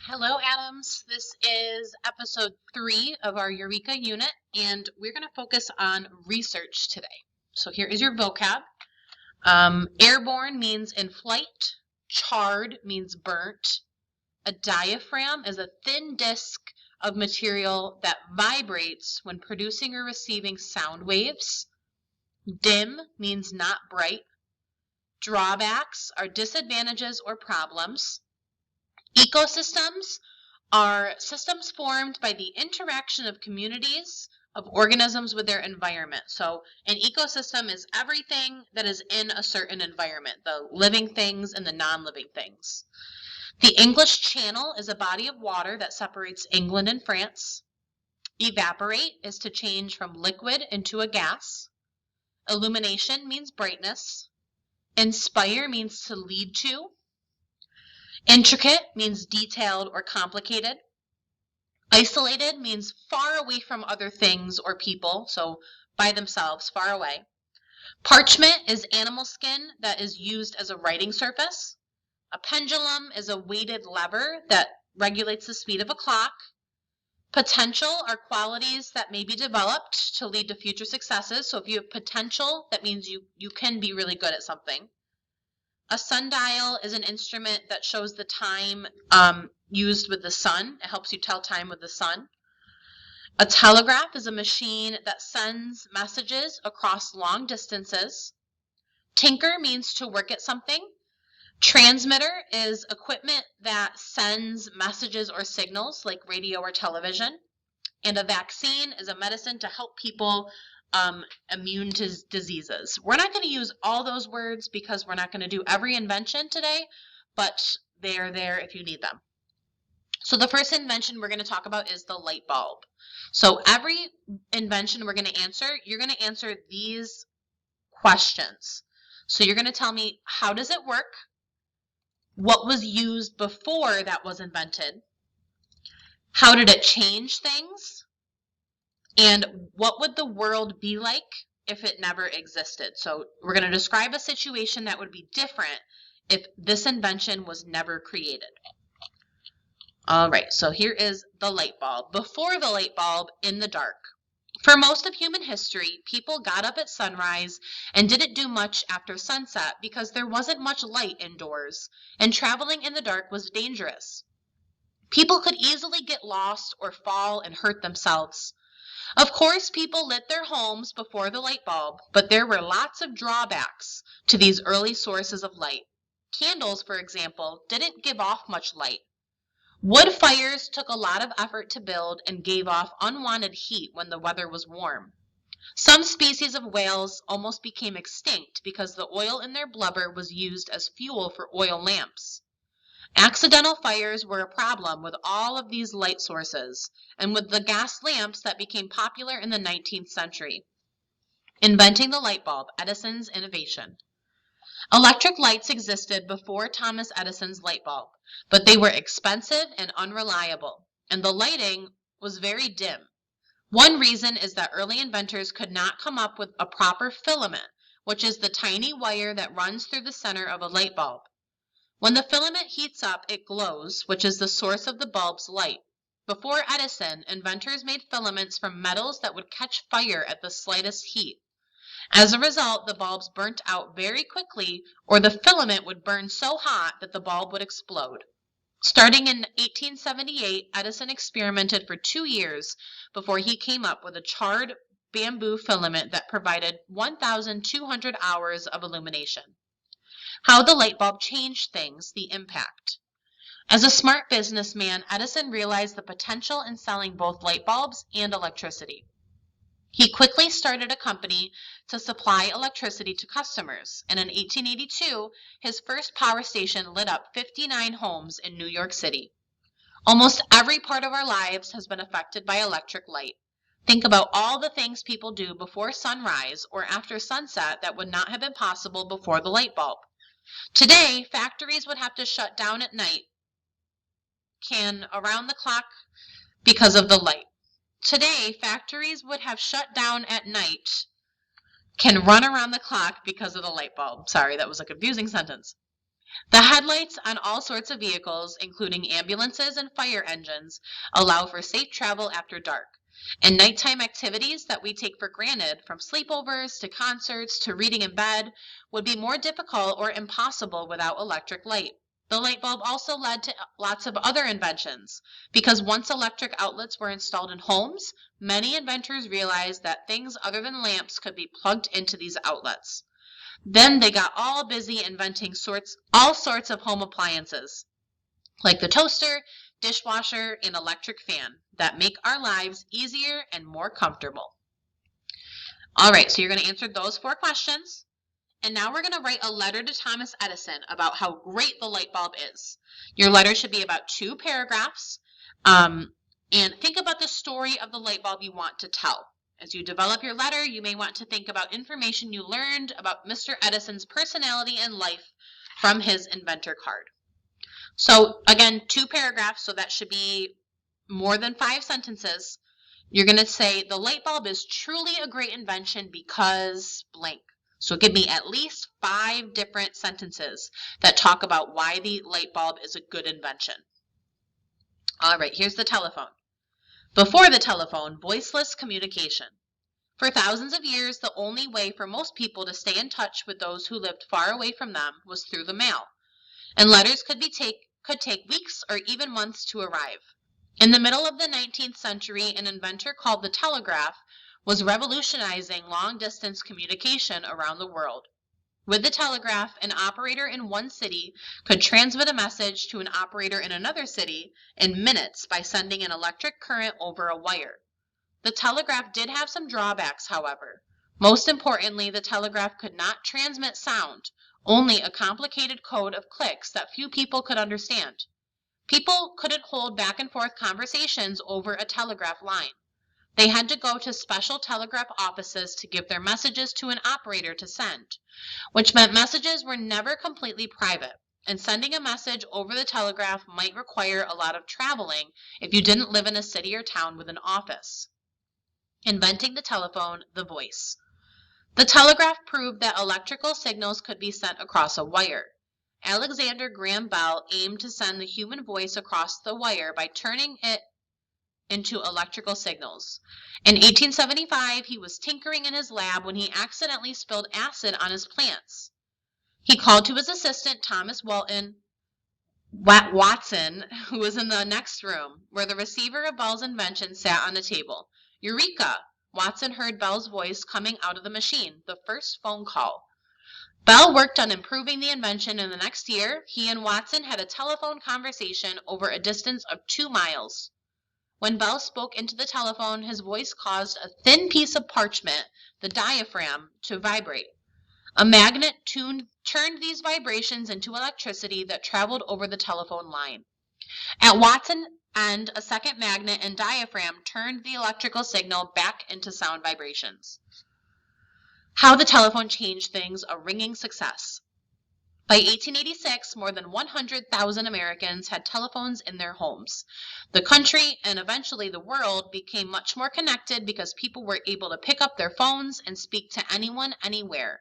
Hello, Adams. This is episode 3 of our Eureka unit, and we're going to focus on research today. So here is your vocab. Airborne means in flight. Charred means burnt. A diaphragm is a thin disc of material that vibrates when producing or receiving sound waves. Dim means not bright. Drawbacks are disadvantages or problems. Ecosystems are systems formed by the interaction of communities of organisms with their environment. So an ecosystem is everything that is in a certain environment, the living things and the non-living things. The English Channel is a body of water that separates England and France. Evaporate is to change from liquid into a gas. Illumination means brightness. Inspire means to lead to. Intricate means detailed or complicated. Isolated means far away from other things or people, so by themselves, far away. Parchment is animal skin that is used as a writing surface. A pendulum is a weighted lever that regulates the speed of a clock. Potential are qualities that may be developed to lead to future successes. So if you have potential, that means you can be really good at something. A sundial is an instrument that shows the time used with the sun. It helps you tell time with the sun. A telegraph is a machine that sends messages across long distances. Tinker means to work at something. Transmitter is equipment that sends messages or signals like radio or television. And a vaccine is a medicine to help people immune to diseases. We're not going to use all those words because we're not going to do every invention today, but they're there if you need them. So the first invention we're going to talk about is the light bulb. So every invention we're going to answer, you're going to answer these questions. So you're going to tell me, how does it work? What was used before that was invented? How did it change things? And what would the world be like if it never existed? So we're going to describe a situation that would be different if this invention was never created. All right, so here is the light bulb. Before the light bulb, in the dark. For most of human history, people got up at sunrise and didn't do much after sunset because there wasn't much light indoors, and traveling in the dark was dangerous. People could easily get lost or fall and hurt themselves. Of course, people lit their homes before the light bulb, but there were lots of drawbacks to these early sources of light. Candles, for example, didn't give off much light. Wood fires took a lot of effort to build and gave off unwanted heat when the weather was warm. Some species of whales almost became extinct because the oil in their blubber was used as fuel for oil lamps. Accidental fires were a problem with all of these light sources, and with the gas lamps that became popular in the 19th century. Inventing the light bulb, Edison's innovation. Electric lights existed before Thomas Edison's light bulb, but they were expensive and unreliable, and the lighting was very dim. One reason is that early inventors could not come up with a proper filament, which is the tiny wire that runs through the center of a light bulb. When the filament heats up, it glows, which is the source of the bulb's light. Before Edison, inventors made filaments from metals that would catch fire at the slightest heat. As a result, the bulbs burnt out very quickly, or the filament would burn so hot that the bulb would explode. Starting in 1878, Edison experimented for 2 years before he came up with a charred bamboo filament that provided 1,200 hours of illumination. How the light bulb changed things, the impact. As a smart businessman, Edison realized the potential in selling both light bulbs and electricity. He quickly started a company to supply electricity to customers, and in 1882, his first power station lit up 59 homes in New York City. Almost every part of our lives has been affected by electric light. Think about all the things people do before sunrise or after sunset that would not have been possible before the light bulb. Today, factories would have to shut down at night, around the clock because of the light. Today, factories would have shut down at night, can run around the clock because of the light bulb. Sorry, that was a confusing sentence. The headlights on all sorts of vehicles, including ambulances and fire engines, allow for safe travel after dark. And nighttime activities that we take for granted, from sleepovers to concerts to reading in bed, would be more difficult or impossible without electric light. The light bulb also led to lots of other inventions, because once electric outlets were installed in homes, many inventors realized that things other than lamps could be plugged into these outlets. Then they got all busy inventing all sorts of home appliances, like the toaster, dishwasher, and electric fan, that make our lives easier and more comfortable. All right, so you're going to answer those 4 questions. And now we're going to write a letter to Thomas Edison about how great the light bulb is. Your letter should be about 2 paragraphs. And think about the story of the light bulb you want to tell. As you develop your letter, you may want to think about information you learned about Mr. Edison's personality and life from his inventor card. So again, 2 paragraphs, so that should be more than 5 sentences. You're going to say, the light bulb is truly a great invention because blank. So give me at least 5 different sentences that talk about why the light bulb is a good invention. All right, here's the telephone. Before the telephone, voiceless communication. For thousands of years, the only way for most people to stay in touch with those who lived far away from them was through the mail. And letters could take weeks or even months to arrive. In the middle of the 19th century, an inventor called the telegraph was revolutionizing long-distance communication around the world. With the telegraph, an operator in one city could transmit a message to an operator in another city in minutes by sending an electric current over a wire. The telegraph did have some drawbacks, however. Most importantly, the telegraph could not transmit sound, only a complicated code of clicks that few people could understand. People couldn't hold back and forth conversations over a telegraph line. They had to go to special telegraph offices to give their messages to an operator to send, which meant messages were never completely private, and sending a message over the telegraph might require a lot of traveling if you didn't live in a city or town with an office. Inventing the telephone, the voice. The telegraph proved that electrical signals could be sent across a wire. Alexander Graham Bell aimed to send the human voice across the wire by turning it into electrical signals. In 1875, he was tinkering in his lab when he accidentally spilled acid on his plants. He called to his assistant, Thomas Watson, who was in the next room, where the receiver of Bell's invention sat on a table. Eureka! Watson heard Bell's voice coming out of the machine, the first phone call. Bell worked on improving the invention, and the next year, he and Watson had a telephone conversation over a distance of 2 miles. When Bell spoke into the telephone, his voice caused a thin piece of parchment, the diaphragm, to vibrate. A magnet turned these vibrations into electricity that traveled over the telephone line. At Watson's end, a second magnet and diaphragm turned the electrical signal back into sound vibrations. How the telephone changed things, a ringing success. By 1886, more than 100,000 Americans had telephones in their homes. The country, and eventually the world, became much more connected because people were able to pick up their phones and speak to anyone, anywhere.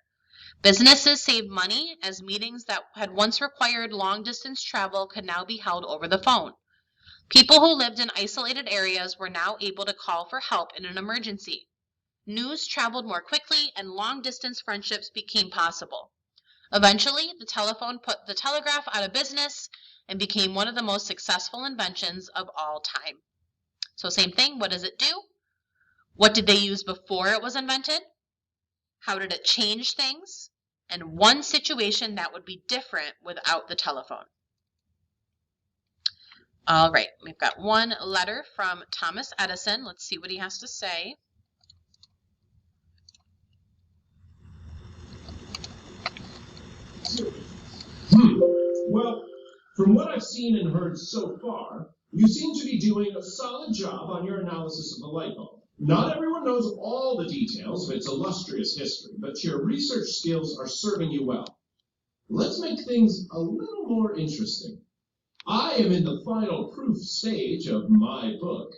Businesses saved money, as meetings that had once required long-distance travel could now be held over the phone. People who lived in isolated areas were now able to call for help in an emergency. News traveled more quickly, and long-distance friendships became possible. Eventually, the telephone put the telegraph out of business and became one of the most successful inventions of all time. So same thing, what does it do? What did they use before it was invented? How did it change things? And one situation that would be different without the telephone. All right, we've got one letter from Thomas Edison. Let's see what he has to say. Well, from what I've seen and heard so far, you seem to be doing a solid job on your analysis of the light bulb. Not everyone knows all the details of its illustrious history, but your research skills are serving you well. Let's make things a little more interesting. I am in the final proof stage of my book.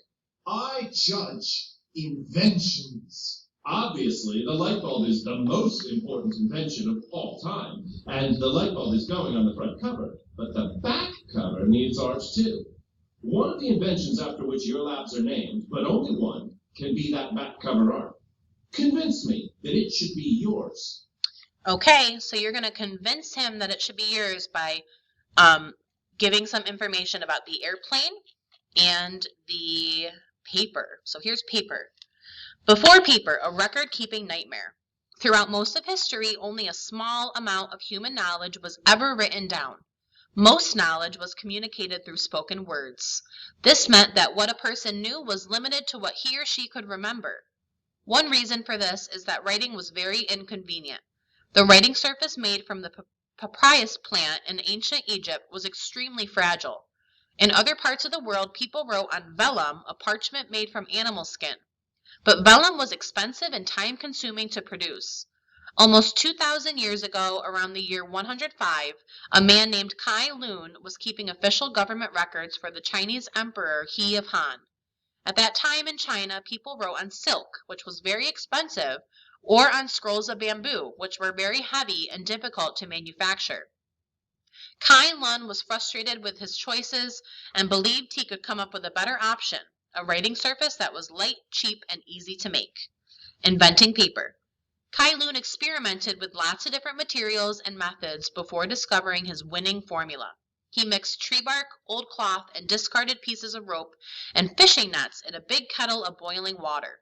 I judge inventions. Obviously, the light bulb is the most important invention of all time, and the light bulb is going on the front cover. But the back cover needs art too. One of the inventions after which your labs are named, but only one, can be that back cover art. Convince me that it should be yours. Okay, so you're going to convince him that it should be yours by giving some information about the airplane and the paper. So here's paper. Before paper, a record-keeping nightmare. Throughout most of history, only a small amount of human knowledge was ever written down. Most knowledge was communicated through spoken words. This meant that what a person knew was limited to what he or she could remember. One reason for this is that writing was very inconvenient. The writing surface made from the papyrus plant in ancient Egypt was extremely fragile. In other parts of the world, people wrote on vellum, a parchment made from animal skin. But vellum was expensive and time-consuming to produce. Almost 2,000 years ago, around the year 105, a man named Kai Lun was keeping official government records for the Chinese Emperor He of Han. At that time in China, people wrote on silk, which was very expensive, or on scrolls of bamboo, which were very heavy and difficult to manufacture. Kai Lun was frustrated with his choices and believed he could come up with a better option, a writing surface that was light, cheap, and easy to make. Inventing paper. Kai Lun experimented with lots of different materials and methods before discovering his winning formula. He mixed tree bark, old cloth, and discarded pieces of rope and fishing nets in a big kettle of boiling water.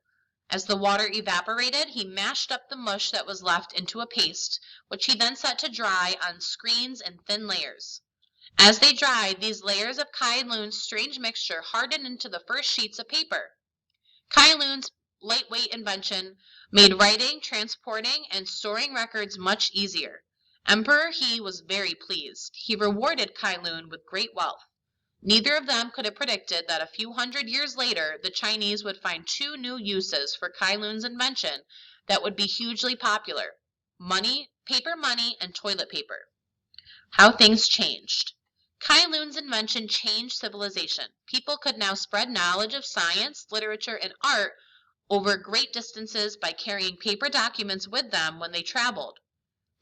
As the water evaporated, he mashed up the mush that was left into a paste, which he then set to dry on screens in thin layers. As they dried, these layers of Kai Lun's strange mixture hardened into the first sheets of paper. Kai Lun's lightweight invention made writing, transporting, and storing records much easier. Emperor He was very pleased. He rewarded Kai Lun with great wealth. Neither of them could have predicted that a few hundred years later, the Chinese would find two new uses for Kai Lun's invention that would be hugely popular: money, paper money, and toilet paper. How things changed. Kai Lun's invention changed civilization. People could now spread knowledge of science, literature, and art over great distances by carrying paper documents with them when they traveled.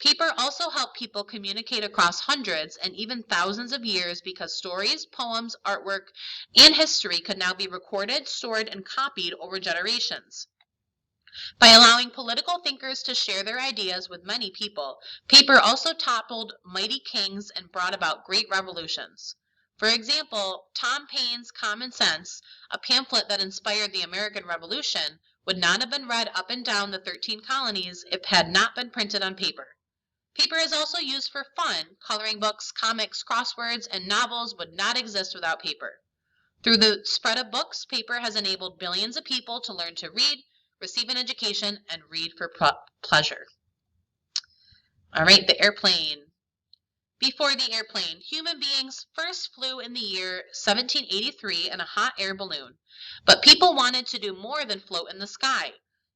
Paper also helped people communicate across hundreds and even thousands of years because stories, poems, artwork, and history could now be recorded, stored, and copied over generations. By allowing political thinkers to share their ideas with many people, paper also toppled mighty kings and brought about great revolutions. For example, Tom Paine's Common Sense, a pamphlet that inspired the American Revolution, would not have been read up and down the 13 colonies if it had not been printed on paper. Paper is also used for fun. Coloring books, comics, crosswords, and novels would not exist without paper. Through the spread of books, paper has enabled billions of people to learn to read, receive an education, and read for pleasure. All right, the airplane. Before the airplane, human beings first flew in the year 1783 in a hot air balloon. But people wanted to do more than float in the sky.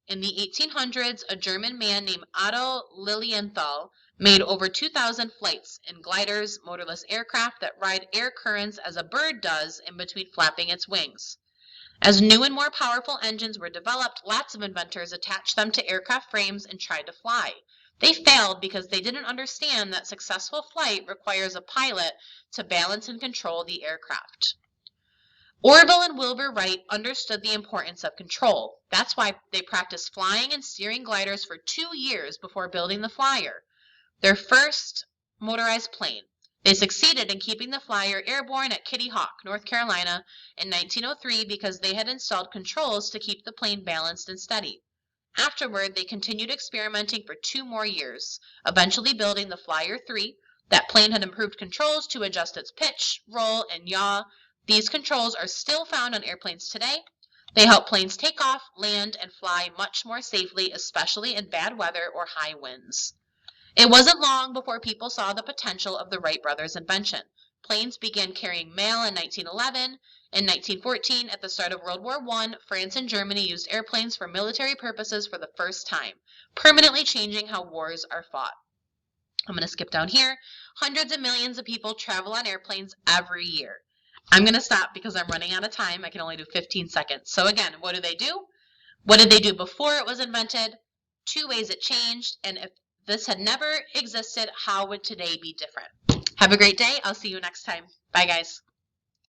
In the 1800s, a German man named Otto Lilienthal made over 2,000 flights in gliders, motorless aircraft that ride air currents as a bird does in between flapping its wings. As new and more powerful engines were developed, lots of inventors attached them to aircraft frames and tried to fly. They failed because they didn't understand that successful flight requires a pilot to balance and control the aircraft. Orville and Wilbur Wright understood the importance of control. That's why they practiced flying and steering gliders for 2 years before building the Flyer, their first motorized plane. They succeeded in keeping the Flyer airborne at Kitty Hawk, North Carolina in 1903 because they had installed controls to keep the plane balanced and steady. Afterward, they continued experimenting for 2 more years, eventually building the Flyer 3. That plane had improved controls to adjust its pitch, roll, and yaw. These controls are still found on airplanes today. They help planes take off, land, and fly much more safely, especially in bad weather or high winds. It wasn't long before people saw the potential of the Wright brothers' invention. Planes began carrying mail in 1911. In 1914, at the start of World War I, France and Germany used airplanes for military purposes for the first time, permanently changing how wars are fought. I'm going to skip down here. Hundreds of millions of people travel on airplanes every year. I'm going to stop because I'm running out of time. I can only do 15 seconds. So again, what do? What did they do before it was invented? 2 ways it changed, and if this had never existed, how would today be different? Have a great day. I'll see you next time. Bye, guys.